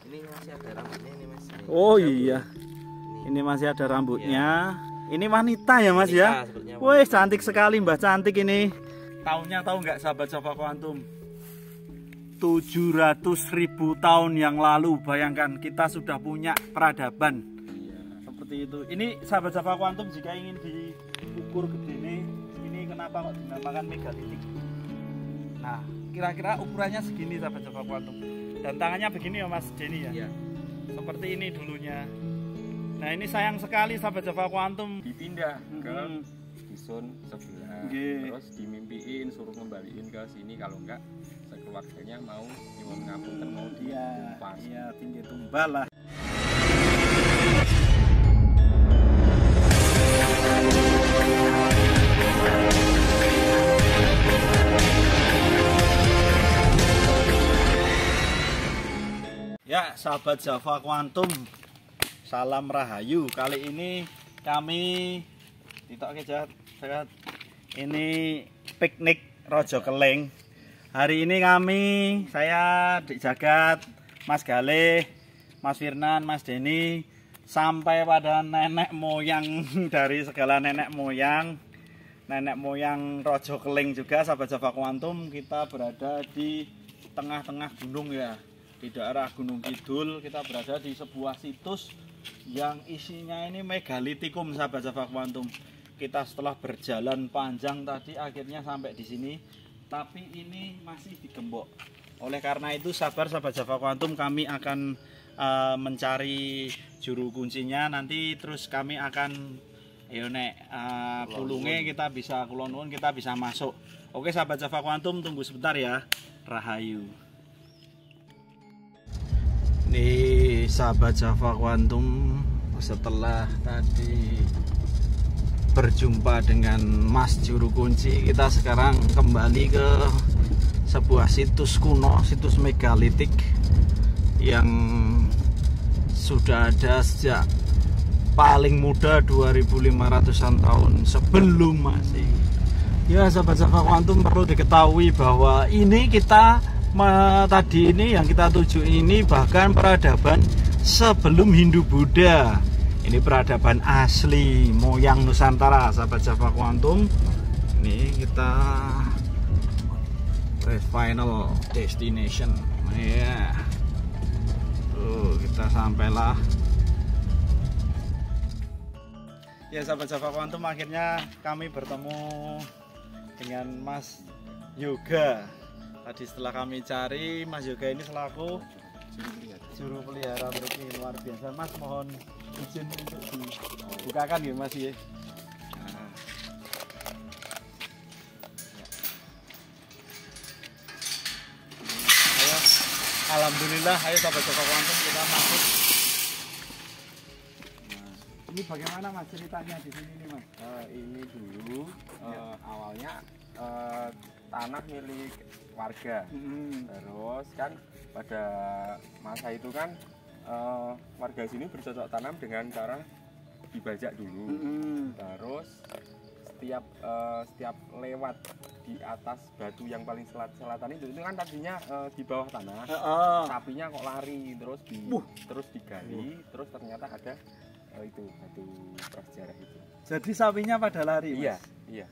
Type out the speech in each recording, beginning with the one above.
Ini masih ada rambutnya ini Mas. Ini. Oh iya. Ini masih ada rambutnya. Ini wanita ya Mas ya? Wih cantik sekali Mbah, cantik ini. Tahunnya tahu nggak sahabat Sofa Kuantum? 700.000 tahun yang lalu, bayangkan kita sudah punya peradaban. Seperti itu. Ini sahabat Sofa Kuantum jika ingin diukur gedene, ini kenapa kok dinamakan megalitik? Nah, kira-kira ukurannya segini sahabat Sofa Kuantum. Dan tangannya begini ya Mas Denny ya? Iya. Seperti ini dulunya. Nah ini sayang sekali sahabat Sofa Kuantum. Dipindah ke dusun sebelah. Terus dimimpiin suruh ngembaliin ke sini, kalau enggak sekeluarganya mau nyuwun ngapunten mau ditumpas. Iya, tinggi tumbal lah. Ya, sahabat Sofa Kuantum, salam rahayu. Kali ini kami ini piknik Rojo Keling. Hari ini saya Dik Jagat, Mas Galih, Mas Firnan, Mas Denny, sampai pada nenek moyang dari segala nenek moyang Rojo Keling juga sahabat Sofa Kuantum. Kita berada di tengah-tengah gunung ya, di daerah Gunung Kidul. Kita berada di sebuah situs yang isinya ini megalitikum sahabat Sofa Kuantum. Kita setelah berjalan panjang tadi akhirnya sampai di sini, tapi ini masih digembok. Oleh karena itu sahabat Sofa Kuantum, kami akan mencari juru kuncinya. Nanti terus kami akan pulunge kita bisa kulonun, kita bisa masuk. Oke sahabat Sofa Kuantum, tunggu sebentar ya. Rahayu. Nih sahabat Sofa Kuantum, setelah tadi berjumpa dengan Mas Juru Kunci, kita sekarang kembali ke sebuah situs kuno, situs megalitik yang sudah ada sejak paling muda 2500-an tahun sebelum Masehi. Ya sahabat Sofa Kuantum, perlu diketahui bahwa ini tadi ini yang kita tuju ini bahkan peradaban sebelum Hindu Buddha. Ini peradaban asli moyang Nusantara sahabat Sofa Kuantum. Ini kita final destination. Ya. Tuh, kita sampailah. Ya sahabat Sofa Kuantum, akhirnya kami bertemu dengan Mas Yoga. Tadi setelah kami cari, Mas Yoga ini selaku juru pelihara berarti luar biasa. Mas mohon izin untuk dibukakan ya Mas ya. Nah. Ayo, alhamdulillah, ayo sahabat Sofa Kuantum kita masuk. Nah, ini bagaimana Mas ceritanya di sini nih Mas? Ini dulu awalnya tanah milik warga. Terus kan pada masa itu kan warga sini bercocok tanam dengan cara dibajak dulu. Terus setiap lewat di atas batu yang paling selatan itu kan tadinya di bawah tanah. Sapinya kok lari terus digali, terus ternyata ada itu batu prasejarah itu. Jadi sapinya pada lari Mas? Iya.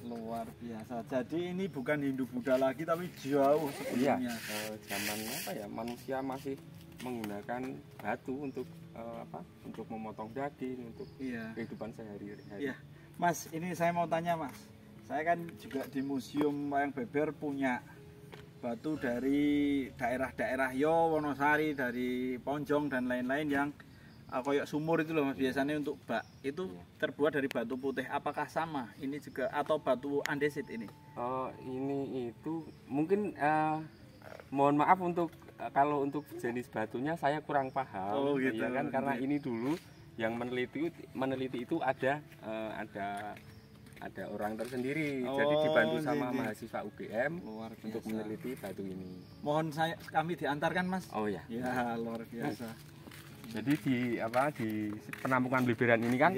Luar biasa. Jadi ini bukan Hindu Buddha lagi tapi jauh sebelumnya. Zaman apa ya, manusia masih menggunakan batu untuk untuk memotong daging, untuk kehidupan sehari-hari. Iya. Mas, ini saya mau tanya Mas. Saya kan juga di Museum Wayang Beber punya batu dari daerah-daerah Wonosari, dari Ponjong dan lain-lain yang koyok sumur itu loh Mas, biasanya untuk bak itu terbuat dari batu putih. Apakah sama ini juga atau batu andesit ini? Ini itu mungkin mohon maaf untuk kalau untuk jenis batunya saya kurang paham. Gitu. Ya kan, karena ini dulu yang meneliti itu ada orang tersendiri. Jadi dibantu sama mahasiswa UGM untuk meneliti batu ini. Mohon kami diantarkan Mas. Oh ya. Ya luar biasa. Jadi di penampungan Bliberan ini kan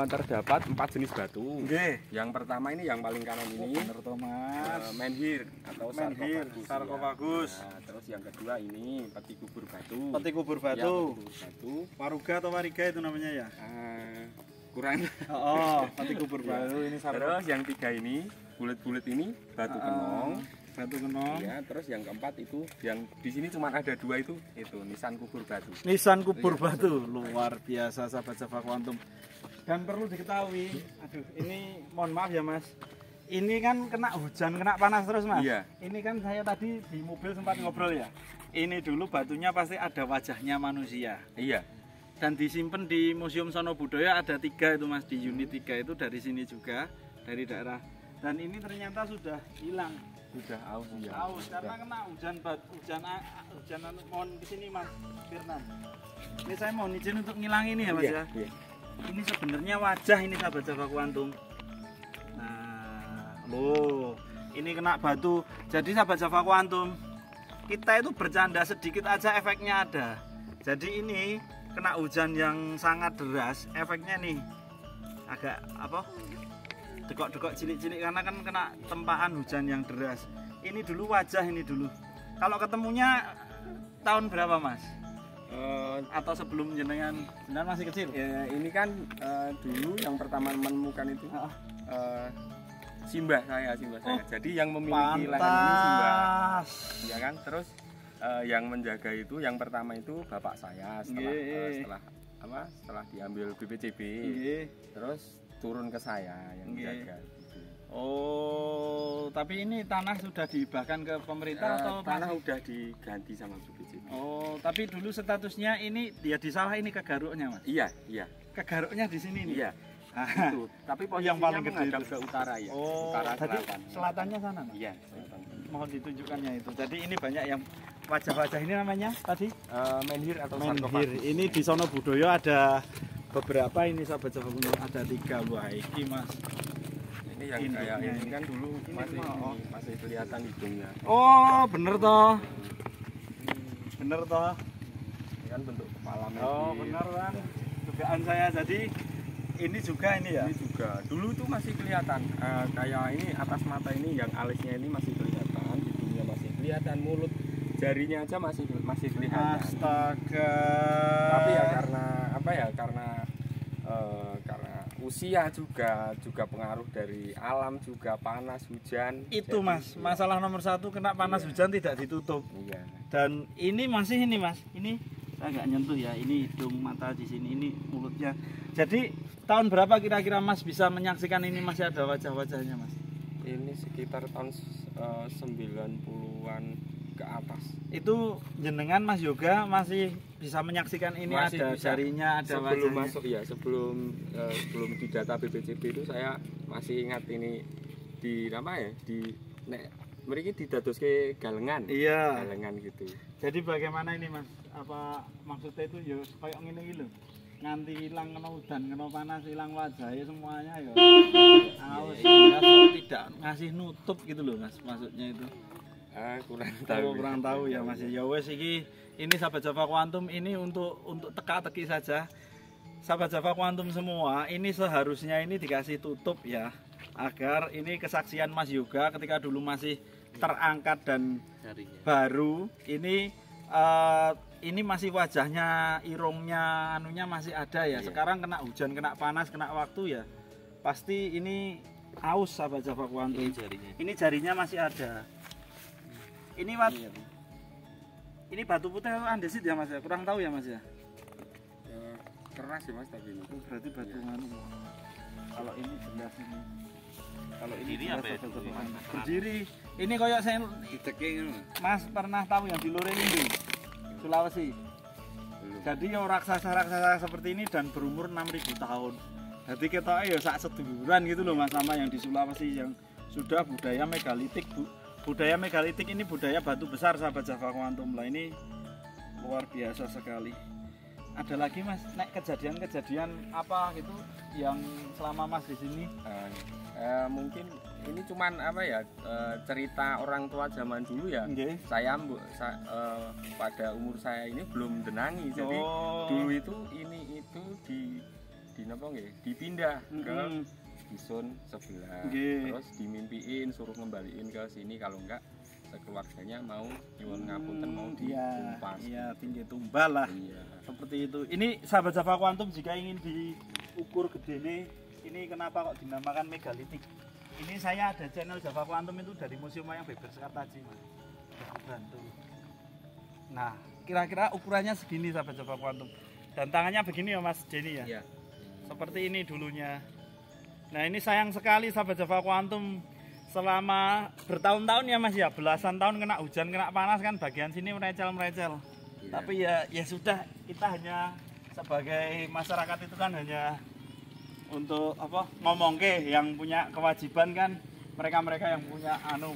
terdapat 4 jenis batu. Nggih. Yang pertama ini yang paling kanan ini Bener to, Mas. menhir atau Menhir, sarkofagus. sarkofagus. Ya. Nah, terus yang kedua ini peti kubur batu. Peti kubur Ya, batu. peti kubur batu. Waruga atau wariga itu namanya ya? Kurang. Oh, peti kubur batu ini Terus yang tiga ini bulat-bulat ini batu kenong. Batu kenong. Ya, terus yang keempat itu yang di sini cuma ada dua itu nisan kubur batu. Nisan kubur batu, luar biasa sahabat Java Quantum. Dan perlu diketahui, aduh ini mohon maaf ya Mas, ini kan kena hujan, kena panas terus Mas. Iya. Ini kan saya tadi di mobil sempat ngobrol ya. Ini dulu batunya pasti ada wajahnya manusia. Iya. Dan disimpan di Museum Sono Budaya ada 3 itu Mas, di unit 3 itu dari sini juga, dari daerah. Dan ini ternyata sudah hilang. Sudah aus ya. Aus karena kena hujan mohon kesini Mas Firnan. Ini saya mohon izin untuk ngilang ini ya Mas ya. Iya. Ini sebenarnya wajah ini sahabat Java Quantum. Nah, loh, ini kena batu. Jadi sahabat Java Quantum, kita itu bercanda sedikit aja efeknya ada. Jadi ini kena hujan yang sangat deras, efeknya nih agak apa? Dekok-dekok cilik-cilik karena kan kena tempaan hujan yang deras. Ini dulu wajah ini dulu. Kalau ketemunya tahun berapa Mas? Atau sebelum jenengan masih kecil? ya, ini kan dulu yang pertama menemukan itu simbah saya. Jadi yang memiliki lahan ini simbah. Ya kan? Terus yang menjaga itu yang pertama itu bapak saya setelah diambil BPCB. Terus turun ke saya yang menjaga. Oh, tapi ini tanah sudah dihibahkan ke pemerintah atau tanah udah diganti sama BPCB. Oh, tapi dulu statusnya ini dia disalah ini kegaruknya Mas. Iya. Kegaruknya di sini nih. Iya. Itu. Tapi yang paling gede menghadap ke utara ya. Oh, utara tadi selatan. selatannya sana Mas. Iya, selatan. Mohon ditunjukkannya itu. Jadi ini banyak yang wajah-wajah ini namanya tadi menhir atau menhir. sarkofagus. Ini di Sono Budaya ada beberapa ini sahabat Java Quantum, ada 3 buah iki Mas. Ini yang kayak ini kan dulu masih kelihatan hidungnya. Oh, bener toh. Bener toh. Ini kan bentuk kepala menhir. Oh, bener kan. Dugaan saya jadi ini juga ini ya. Ini juga. Dulu tuh masih kelihatan kayak ini atas mata ini yang alisnya ini masih kelihatan, hidungnya masih kelihatan, mulut jarinya aja masih kelihatan. Astaga. Tapi ya karena apa ya? Karena usia juga pengaruh dari alam juga panas hujan. Itu Mas, masalah nomor 1 kena panas hujan tidak ditutup. Iya. Dan ini masih ini Mas, ini saya nggak nyentuh ya, ini hidung mata di sini, ini mulutnya. Jadi tahun berapa kira-kira Mas bisa menyaksikan ini masih ada wajah-wajahnya Mas? Ini sekitar tahun 90-an ke atas. Itu jenengan Mas Yoga masih bisa menyaksikan ini Masih ada bisa. jarinya, ada Sebelum wajahnya. masuk ya, sebelum didata BPCB itu saya masih ingat ini di apa ya, di mriki didadoske galengan. Iya. Galengan gitu. Jadi bagaimana ini Mas? Apa maksudnya itu ya kayak ngene iki lho. Nganti hilang kena udan, kena panas, hilang wajahnya semuanya ya. Aus tidak ngasih nutup gitu loh Mas, maksudnya itu. Kurang tahu ya Mas. Ya wes iki ini sahabat Java Quantum ini untuk teka-teki saja. Sahabat Java Quantum semua, ini seharusnya ini dikasih tutup ya, agar ini kesaksian Mas Yoga ketika dulu masih terangkat dan baru ini masih wajahnya, irungnya, anunya masih ada ya. Sekarang kena hujan, kena panas, kena waktu ya, pasti ini aus sahabat Java Quantum. Ini jarinya masih ada. Ini batu putih atau andesit ya Mas ya? Kurang tahu ya Mas ya. Keras ya Mas tapi ini. Berarti batu anu. Kalau ini jelas ini. Kalau ini Berdiri apa ya? Berdiri. Ini koyok saya Mas pernah tahu yang di Loren ini? Sulawesi. Jadi yang raksasa-raksasa seperti ini dan berumur 6.000 tahun. Jadi kita ya sak seduluran gitu loh Mas, sama yang di Sulawesi yang sudah budaya megalitik. Budaya megalitik ini budaya batu besar sahabat Java Quantum lah, ini luar biasa sekali. Ada lagi Mas, nek kejadian-kejadian apa gitu yang selama Mas di sini? Mungkin ini cuman apa ya, cerita orang tua zaman dulu ya. Saya pada umur saya ini belum denangi, jadi dulu itu ini itu dipindah ke dusun sebelah. Terus dimimpiin suruh ngembaliin ke sini, kalau enggak sekeluarganya mau nyuwun ngapunten, mau ditumpas. Iya, tinggi tumbal lah. Iya. Seperti itu. Ini sahabat Java Quantum, jika ingin diukur gedene, ini kenapa kok dinamakan megalitik? Ini saya ada channel Java Quantum itu dari Museum Wayang Beber Sekartaji, Mas. Bantu. Nah, kira-kira ukurannya segini sahabat Java Quantum. Dan tangannya begini ya Mas Denny ya? Iya. Seperti ini dulunya. Nah, ini sayang sekali sahabat Java Quantum, selama bertahun-tahun ya Mas ya, belasan tahun kena hujan, kena panas kan, bagian sini merecel-merecel. Iya. Tapi ya sudah, kita hanya sebagai masyarakat itu kan hanya untuk apa, ngomong ke yang punya kewajiban kan, mereka-mereka yang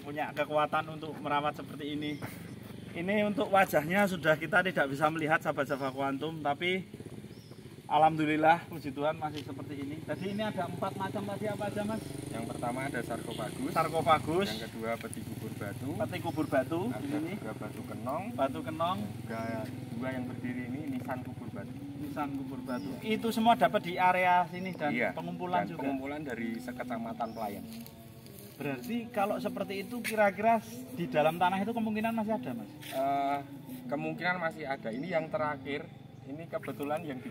punya kekuatan untuk merawat seperti ini. Ini untuk wajahnya sudah kita tidak bisa melihat sahabat Java Quantum, tapi alhamdulillah puji Tuhan masih seperti ini. Tadi ini ada 4 macam tadi, apa aja Mas? Yang pertama ada sarkofagus. Sarkofagus. Yang kedua peti kubur batu. Peti kubur batu. Ada Ini juga batu kenong. batu kenong. Juga dua yang berdiri ini nisan kubur batu. Nisan kubur batu. Itu semua dapat di area sini dan Iya, pengumpulan dan juga. pengumpulan dari sekecamatan Pelayan. Berarti kalau seperti itu kira-kira di dalam tanah itu kemungkinan masih ada Mas? Kemungkinan masih ada. Ini yang terakhir. Ini kebetulan yang di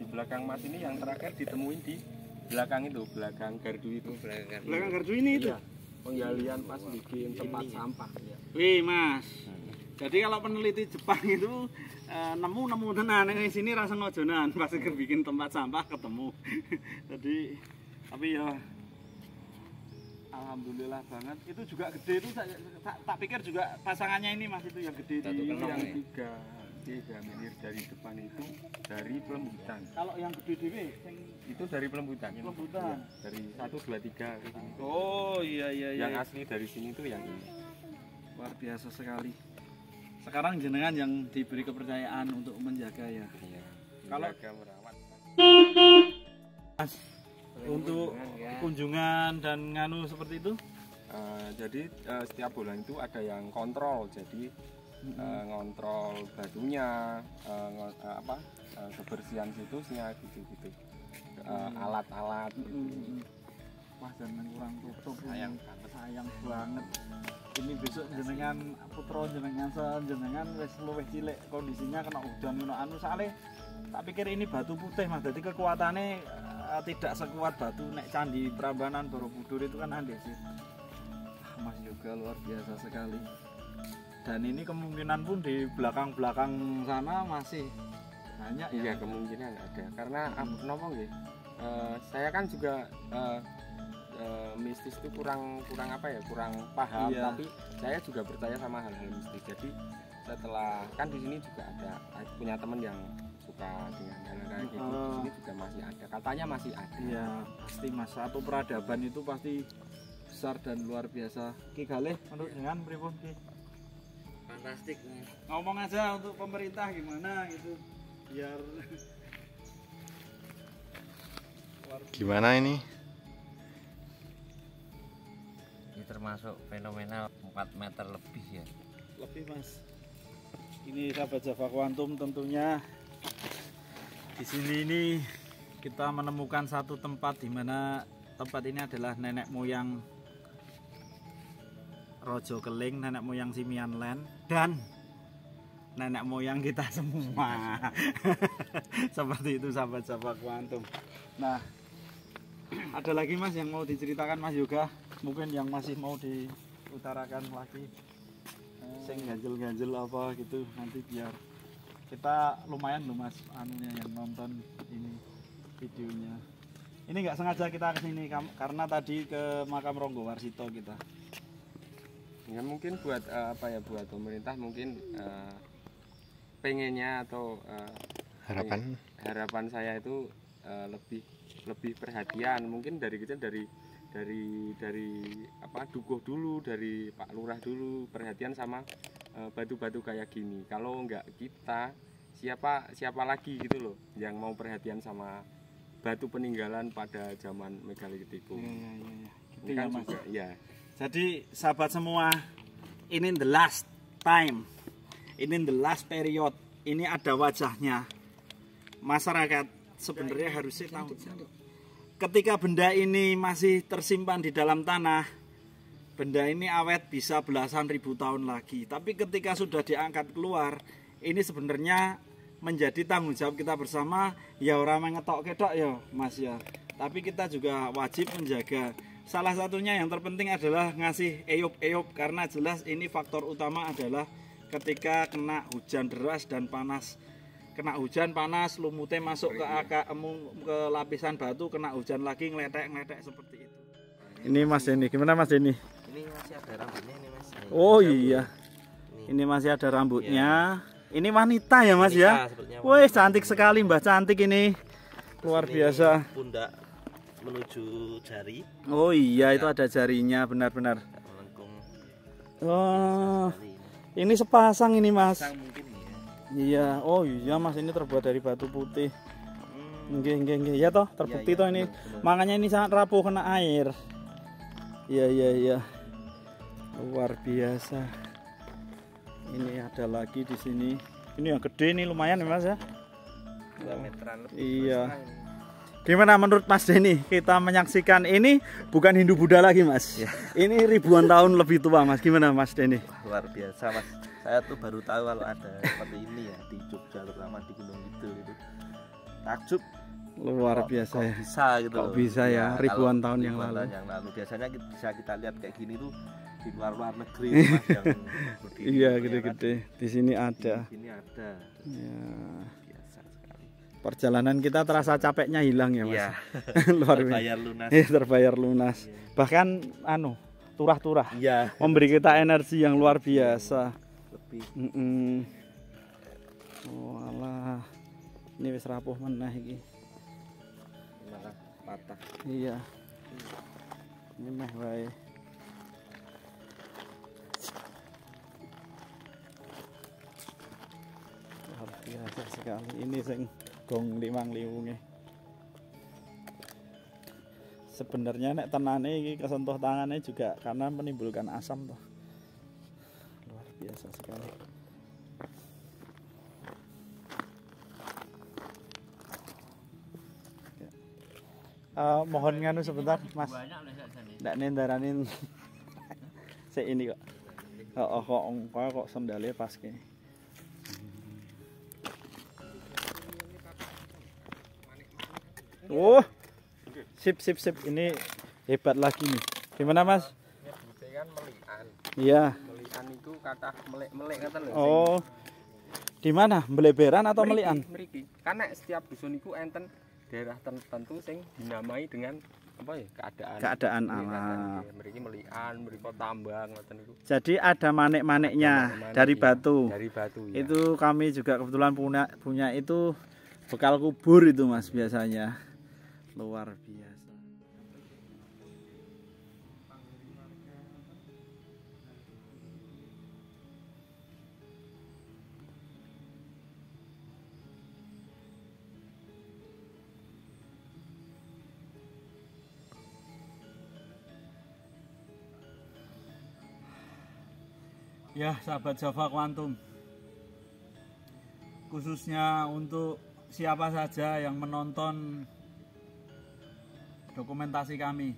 belakang Mas ini yang terakhir ditemuin di belakang itu, belakang gardu itu. Belakang gardu ini itu? Iya. Penggalian pas bikin tempat sampah. Ya. Wih Mas, jadi kalau peneliti Jepang itu nemu tenan di sini rasa ngojonan pas bikin tempat sampah ketemu. Jadi tapi ya alhamdulillah banget. Itu juga gede itu, tak pikir juga pasangannya ini Mas itu yang gede Satu di kenong yang ya? 3 menit dari depan itu dari Pelembutan. Kalau yang gede dewe Itu dari Pelembutan. Pelembutan. Ya, dari 1 2 3 gitu. Oh iya. Yang asli dari sini tuh yang ini. Luar biasa sekali. Sekarang jenengan yang diberi kepercayaan untuk menjaga ya. Iya. Kalau- Menjaga, merawat. Mas, untuk kunjungan dan nganu seperti itu? Jadi setiap bulan itu ada yang kontrol. Jadi ngontrol batunya, kebersihan situsnya gitu-gitu. Alat-alat. Wah, jangan kurang tutup. Sayang banget. Ini besok jenengan putra jenengan wis luwih cilik, kondisinya kena hujan kena anu soalnya tak pikir ini batu putih Mas. Jadi kekuatannya tidak sekuat batu nek Candi Prambanan Borobudur itu kan aneh sih. Mas juga luar biasa sekali. Dan ini kemungkinan pun di belakang-belakang sana masih banyak ya. Iya, kemungkinan ada. Karena kenapa nggih? Saya kan juga mistis itu kurang paham, Iya. tapi saya juga percaya sama hal-hal mistis. Jadi setelah kan di sini juga ada punya teman yang suka dengan hal-hal kayak gitu. Di sini juga masih ada. Katanya masih ada. Iya, pasti Mas. Satu peradaban itu pasti besar dan luar biasa. Ki Galih menurut dengan pripun Ki? Fantastik Mas. Ngomong aja untuk pemerintah gimana gitu. Biar Gimana ini? Ini termasuk fenomenal 4 meter lebih ya. lebih Mas. Ini sahabat Java Quantum, tentunya di sini ini kita menemukan satu tempat di mana tempat ini adalah nenek moyang Rojo Keling, nenek moyang Simian Land, dan nenek moyang kita semua. Seperti itu sahabat Java Quantum. Nah, ada lagi Mas yang mau diceritakan Mas Yoga? Mungkin yang masih mau diutarakan lagi, sing ganjel-ganjel apa gitu, nanti biar kita lumayan loh Mas anunya yang nonton ini videonya. Ini nggak sengaja kita kesini karena tadi ke makam Ronggo Warsito kita. Ya mungkin buat buat pemerintah mungkin pengennya atau harapan saya itu lebih perhatian, mungkin dari kecil dari dukuh dulu, dari Pak Lurah dulu perhatian sama batu-batu kayak gini. Kalau enggak kita, siapa lagi gitu loh yang mau perhatian sama batu peninggalan pada zaman Megalitikum. Iya. Gitu Kan ya Mas. juga, ya. Jadi sahabat semua, ini the last time, ini the last period, ini ada wajahnya masyarakat sebenarnya harusnya tanggung jawab. Ketika benda ini masih tersimpan di dalam tanah, benda ini awet bisa belasan ribu tahun lagi. Tapi ketika sudah diangkat keluar, ini sebenarnya menjadi tanggung jawab kita bersama. Ya orang mengetok ketok ya Mas ya. Tapi kita juga wajib menjaga. Salah satunya yang terpenting adalah ngasih eyup-eyup, karena jelas ini faktor utama adalah ketika kena hujan deras dan panas. Kena hujan panas, lumutnya masuk ke lapisan batu, kena hujan lagi ngeletek seperti itu. Ini Mas Denny, gimana Mas Denny? Ini masih ada rambutnya ini Mas. Oh iya. Ini masih ada rambutnya. Ini wanita ya Mas ya? Sepertinya Wih, cantik sekali Mbak, cantik ini. Luar biasa. Pundak menuju jari. Oh iya, itu ada jarinya, benar-benar. Melengkung. Oh, ini sepasang ini Mas. Mungkin ya. Iya, oh iya Mas, ini terbuat dari batu putih. Nggih. Ya toh, terbukti toh ini. Bener. Makanya ini sangat rapuh kena air. Iya. Luar biasa. Ini ada lagi di sini. Ini yang gede nih, lumayan ya Mas ya. 2 meteran lebih. Iya. Gimana menurut Mas Denny? Kita menyaksikan ini bukan Hindu Buddha lagi Mas. Ya. Ini ribuan tahun lebih tua Mas. Gimana Mas Denny? Luar biasa Mas. Saya tuh baru tahu kalau ada seperti ini ya di Jogja, terutama di Gunung Kidul itu. Takjub. Luar biasa ya. Bisa gitu. Kok bisa ya, ribuan tahun yang lalu. Biasanya bisa kita lihat kayak gini tuh di luar negeri Mas, yang berdiri. Iya, gede-gede. Di sini ada. Di sini ada. Ya. Biasa sekali. Perjalanan kita terasa capeknya hilang ya Mas. Iya. Luar biasa. Terbayar lunas. Terbayar lunas. Bahkan turah-turah. Iya. Memberi kita energi yang luar biasa. Lebih. Walah. Ini wis rapuh meneh iki. Malah patah. Iya. Ini meh wae. Luar biasa sekali. Ini sing gong limang liwunge. Sebenarnya nek tenane iki kesentuh tangannya juga karena menimbulkan asam toh. Luar biasa sekali. Mohon nganu sebentar Mas. Ndak nendaranin. Sik ini kok. Kok sendalnya pas ke. Oh. Sip. Ini hebat lagi nih. Gimana Mas? Kan melian. Iya. Melian itu kata melek ngoten lho. Oh. Di mana? Mbeleberan atau melian? Mriki. Karena setiap dusun iku enten daerah tertentu sing dinamai dengan apa ya? Keadaan alam. Mriki melian, mriko tambang ngoten niku. Jadi ada manik-maniknya dari batu. Dari batu ya. Itu kami juga kebetulan punya itu bekal kubur itu Mas biasanya. Luar biasa. Ya sahabat Java Quantum, khususnya untuk siapa saja yang menonton dokumentasi kami,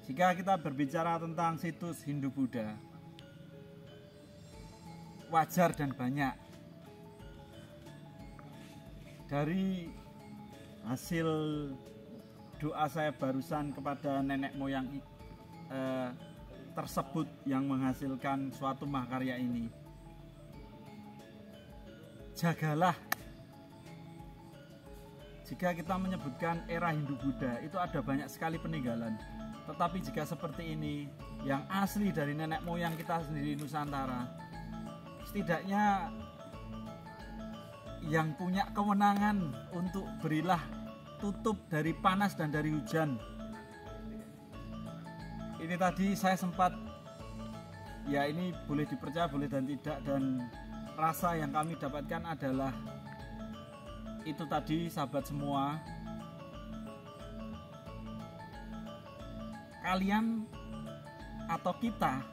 jika kita berbicara tentang situs Hindu Buddha, wajar dan banyak dari hasil doa saya barusan kepada nenek moyang tersebut yang menghasilkan suatu mahakarya ini. Jagalah, jika kita menyebutkan era Hindu Buddha itu ada banyak sekali peninggalan, tetapi jika seperti ini yang asli dari nenek moyang kita sendiri Nusantara, setidaknya yang punya kewenangan untuk berilah tutup dari panas dan dari hujan. Ini tadi saya sempat, ya ini boleh dipercaya boleh dan tidak, dan rasa yang kami dapatkan adalah itu tadi sahabat semua, kalian atau kita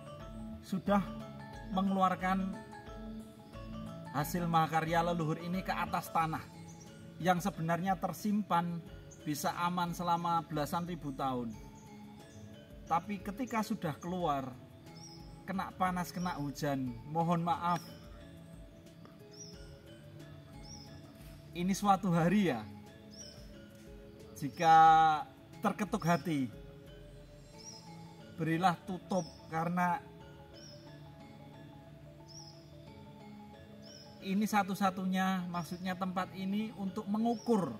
sudah mengeluarkan hasil mahakarya leluhur ini ke atas tanah. yang sebenarnya tersimpan bisa aman selama belasan ribu tahun. Tapi ketika sudah keluar, kena panas, kena hujan, mohon maaf, ini suatu hari ya, jika terketuk hati, berilah tutup, karena ini satu-satunya, maksudnya tempat ini untuk mengukur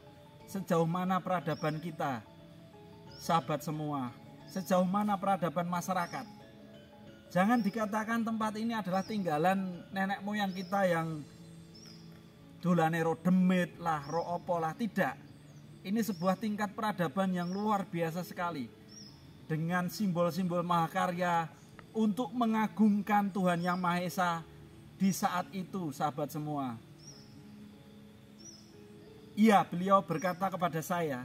sejauh mana peradaban kita, sahabat semua, sejauh mana peradaban masyarakat. Jangan dikatakan tempat ini adalah tinggalan nenek moyang kita yang dolane ro demit lah, ro opo lah, tidak. Ini sebuah tingkat peradaban yang luar biasa sekali, dengan simbol-simbol mahakarya untuk mengagungkan Tuhan Yang Maha Esa di saat itu, sahabat semua. Iya, beliau berkata kepada saya,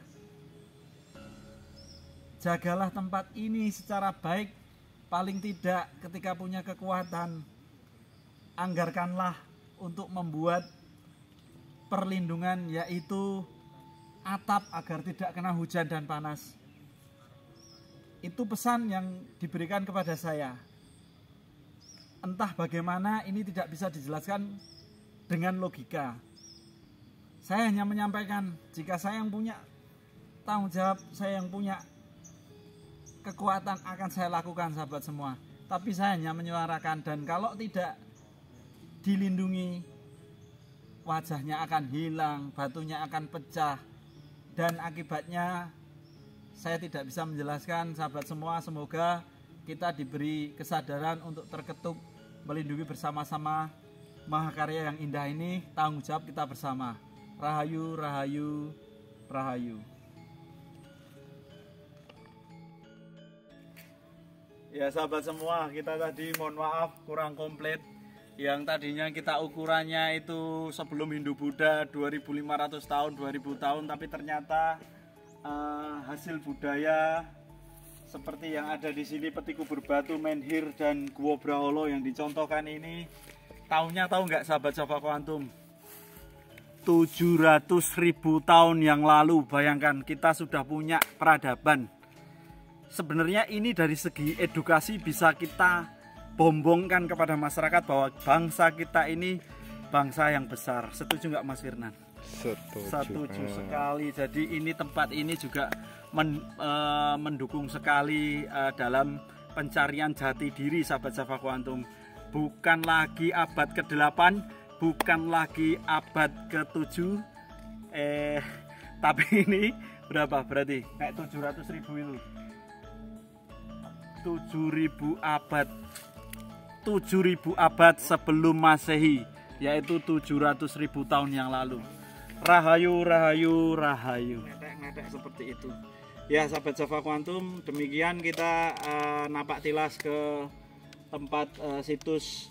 jagalah tempat ini secara baik, paling tidak ketika punya kekuatan, anggarkanlah untuk membuat perlindungan, yaitu atap agar tidak kena hujan dan panas. Itu pesan yang diberikan kepada saya. Entah bagaimana, ini tidak bisa dijelaskan dengan logika. Saya hanya menyampaikan, jika saya yang punya tanggung jawab, saya yang punya kekuatan, akan saya lakukan, sahabat semua. Tapi saya hanya menyuarakan, dan kalau tidak dilindungi, wajahnya akan hilang, batunya akan pecah, dan akibatnya saya tidak bisa menjelaskan, sahabat semua. Semoga kita diberi kesadaran untuk terketuk melindungi bersama-sama mahakarya yang indah ini. Tanggung jawab kita bersama. Rahayu, rahayu, rahayu. Ya sahabat semua, kita tadi mohon maaf kurang komplit. Yang tadinya kita ukurannya itu sebelum Hindu Buddha 2500 tahun, 2000 tahun, tapi ternyata hasil budaya seperti yang ada di sini, Peti Kubur Batu, Menhir, dan Gua Braholo yang dicontohkan ini, tahunnya tahu nggak sahabat Java Quantum? 700.000 tahun yang lalu. Bayangkan, kita sudah punya peradaban. Sebenarnya ini dari segi edukasi bisa kita bombongkan kepada masyarakat bahwa bangsa kita ini bangsa yang besar. Setuju nggak Mas Firnan? Setuju sekali. Jadi ini tempat ini juga mendukung sekali dalam pencarian jati diri sahabat Java Quantum. Bukan lagi abad ke-8, bukan lagi abad ke-7, tapi ini berapa berarti? Kayak 700.000 itu. 7.000 abad. 7.000 abad sebelum Masehi, yaitu 700.000 tahun yang lalu. Rahayu, rahayu, rahayu. Ngetek seperti itu. Ya sahabat Java Quantum, demikian kita napak tilas ke tempat situs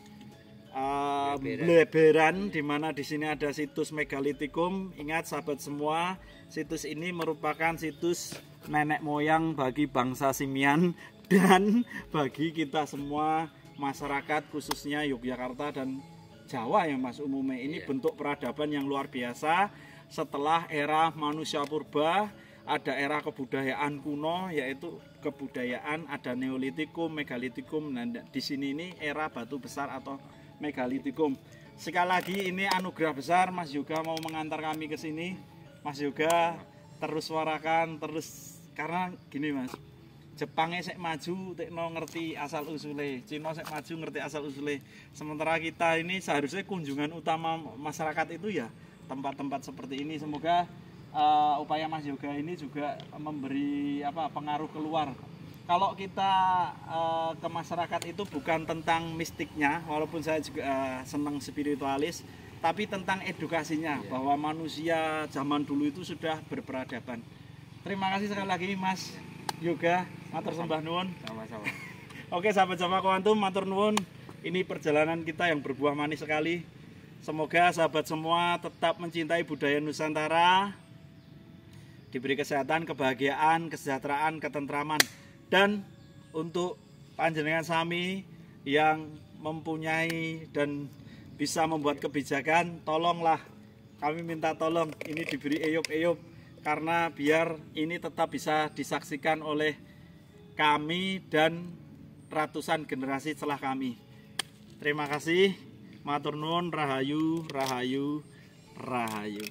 Bleberan, di mana di sini ada situs Megalitikum. Ingat sahabat semua, situs ini merupakan situs nenek moyang bagi bangsa Simian dan bagi kita semua masyarakat, khususnya Yogyakarta dan Jawa ya Mas umumnya. Ini bentuk peradaban yang luar biasa. Setelah era manusia purba, ada era kebudayaan kuno, yaitu kebudayaan ada Neolitikum, Megalitikum. Nah, di sini ini era batu besar atau Megalitikum. Sekali lagi ini anugerah besar, Mas Yoga mau mengantar kami ke sini. Mas Yoga terus suarakan terus, karena gini Mas, Jepangnya sek maju, tekno ngerti asal usule, Cina sek maju ngerti asal usule. Sementara kita ini seharusnya kunjungan utama masyarakat itu ya tempat-tempat seperti ini. Semoga upaya Mas Yoga ini juga memberi pengaruh keluar. Kalau kita ke masyarakat itu bukan tentang mistiknya, walaupun saya juga senang spiritualis, tapi tentang edukasinya, bahwa manusia zaman dulu itu sudah berperadaban. Terima kasih sekali lagi Mas Yoga, matur sembah nuwun. Sama-sama. Oke sahabat Java Quantum, matur nuwun. Ini perjalanan kita yang berbuah manis sekali. Semoga sahabat semua tetap mencintai budaya Nusantara, diberi kesehatan, kebahagiaan, kesejahteraan, ketentraman. Dan untuk panjenengan sami yang mempunyai dan bisa membuat kebijakan, tolonglah kami minta tolong ini diberi eyup-eyup karena biar ini tetap bisa disaksikan oleh kami dan ratusan generasi setelah kami. Terima kasih. Matur nuwun, rahayu, rahayu, rahayu.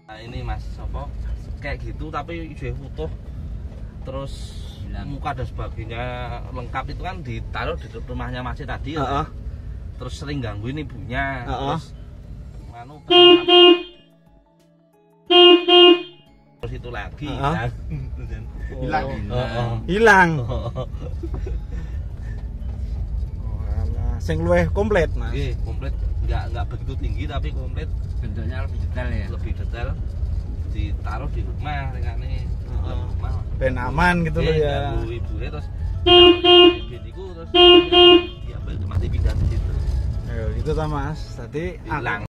Nah, ini Mas Sopo kayak gitu tapi udah utuh terus muka dan sebagainya lengkap itu kan ditaruh di rumahnya Masih tadi ya. Terus sering gangguin ibunya terus terus itu lagi Hilang. Sing luwih komplit, Mas. Oke, komplit nggak begitu tinggi tapi komplit bentuknya lebih detail ya. Lebih detail ditaruh di rumah dengan rumah. Ben aman gitu loh ya. Ganggu ibunya terus biniku terus diambil mati pindah di situ. Ayo, gitu ta Mas. Tadi hilang.